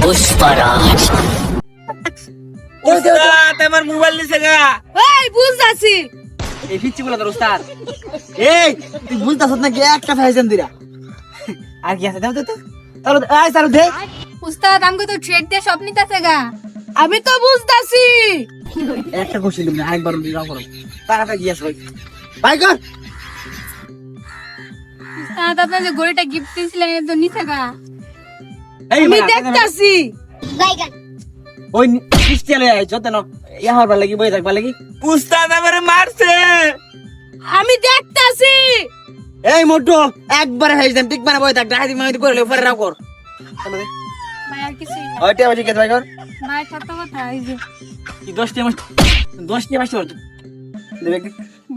পুষ্পরাজ উস্তাদ আমার মোবাইল নিছে গা। এই বুঝতাছি এই ফিচ্ছি বলা তোর উস্তাদ। এই তুই বুঝতাছ না কি একটা ফাইজান দিরা আর কি আছে দাও তো তাহলে আয় চালু দে। উস্তাদ আমাকে তো ট্রেড দিয়ে সব নিতেছে গা। আমি তো বুঝতাছি একটা কোশ্চেন তুমি আরেকবার দিরাও করো টাকাটা কি আছে ভাই কর। উস্তাদ আপনার যে গড়িটা গিফট দিয়েছিলেন এটা তো নিছে গা। এই আমি মানে দেখতাছি ওই ক্রিস্টিয়ালে আইছো তেন ইয়া হবার লাগি বই থাকবার লাগি উস্তাদ আমারে মারছে। আমি দেখতাছি এই মোটু একবারে ফাইজান ঠিক মানে বই থাক ডাহাতি মাইতি করে উপরে রাও কর। ভাই আর কিছুই না ওইটা বাজি কে ভাই কর ভাই সত্য কথা এই যে কি 10টি মাস 10টি মাস হলো দেখ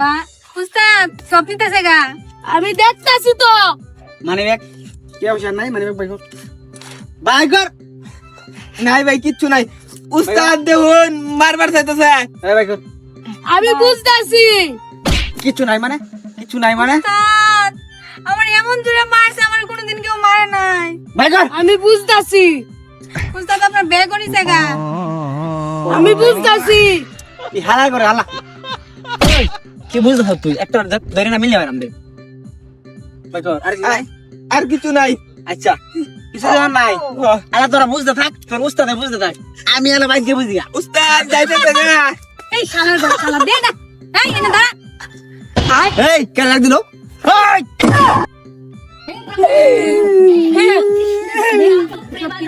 বা উস্তাদ সব নিতেছে গা। আমি দেখতাছি তো মানে ব্যাগ কি অবসর নাই মানে ব্যাগ ভাই কর নাই ভাই কিচ্ছু নাই উস্তাদ দেখুন মারবার চাইতেছে এই ভাই কর আমি বুঝতাছি কিচ্ছু নাই মানে কিছু নাই মানে উস্তাদ আমার এমন জোরে মারছে আমার কোনোদিন কেউ মারে নাই। ভাই কর আমি বুঝতাছি উস্তাদ আপনার ব্যাগও নিছে গা। আমি বুঝতাছি কি হালা করে হালা কি বুঝছ তুই একটা ধরে না মিলে আমাদের ভাই কর আর কিছু নাই আচ্ছা কিছু নাই আলা তোরা বুঝতে থাক তোর উস্তাদে বুঝতে থাক আমি আলা ভাই বুঝি উস্তাদ যাইতেছে না এই শালার ঘর শালা দে না এই এনে দাঁড়া এই কেন লাগ দিল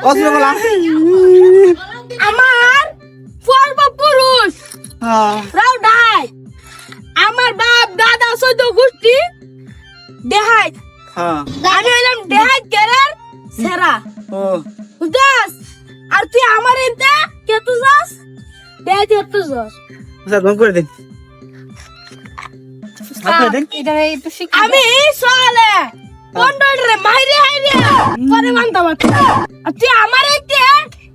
অসুর বলা আমার পূর্বপুরুষ রাও ডাই আমার বাপ দাদা সৈদ গোষ্ঠী দেহাই হ্যাঁ আমি হইলাম দেহাই কেরার সেরা ও বুঝছস আর তুই আমার এতে কে তুই যাস দেহাই তুই তুই যাস উস্তাদ বন্ধ করে দেন আমি সলে পন্ডরে মাইরে হাইরে পরে মানতাম আর তুই আমার এতে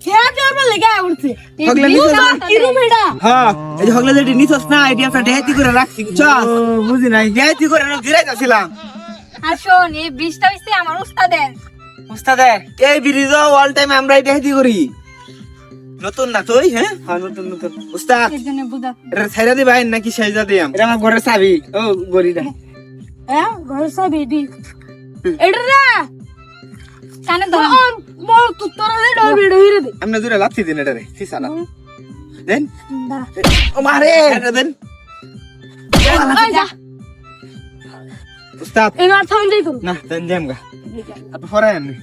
খেয়া দেওয়ার লাগা উঠছে হগলা নিছস না? কি রুম এটা হ্যাঁ এই যে হগলা যেটি নিছস না এটি একটা ডেহাতি করে রাখছি বুঝছস বুঝি নাই ডেহাতি করে গিরাইতাছিলাম আর শোন এই বৃষ্টি হইছে আমার উস্তাদের উস্তাদে এই ব্রিজ অল টাইম আমরা ডেহাতি করি নতুন না তুই হ্যাঁ হ্যাঁ নতুন নতুন উস্তাদ এর জন্য বুঝা এটা ছাইরা দিবাই নাকি সাইজা দিয়াম এটা আমার ঘরের চাবি ও গরিটা হ্যাঁ ঘর সব এডি এটা রে কানে ধর মোর তুতরা রে ডবিড় হইরে দে আমরা দূরে লাথি দিন এটা রে ফিসালা দেন দা ও মারে এটা দেন এই যা উস্তাদ এই মার থাম দেই তো না দেন জাম গা আপনি ফরাই আননি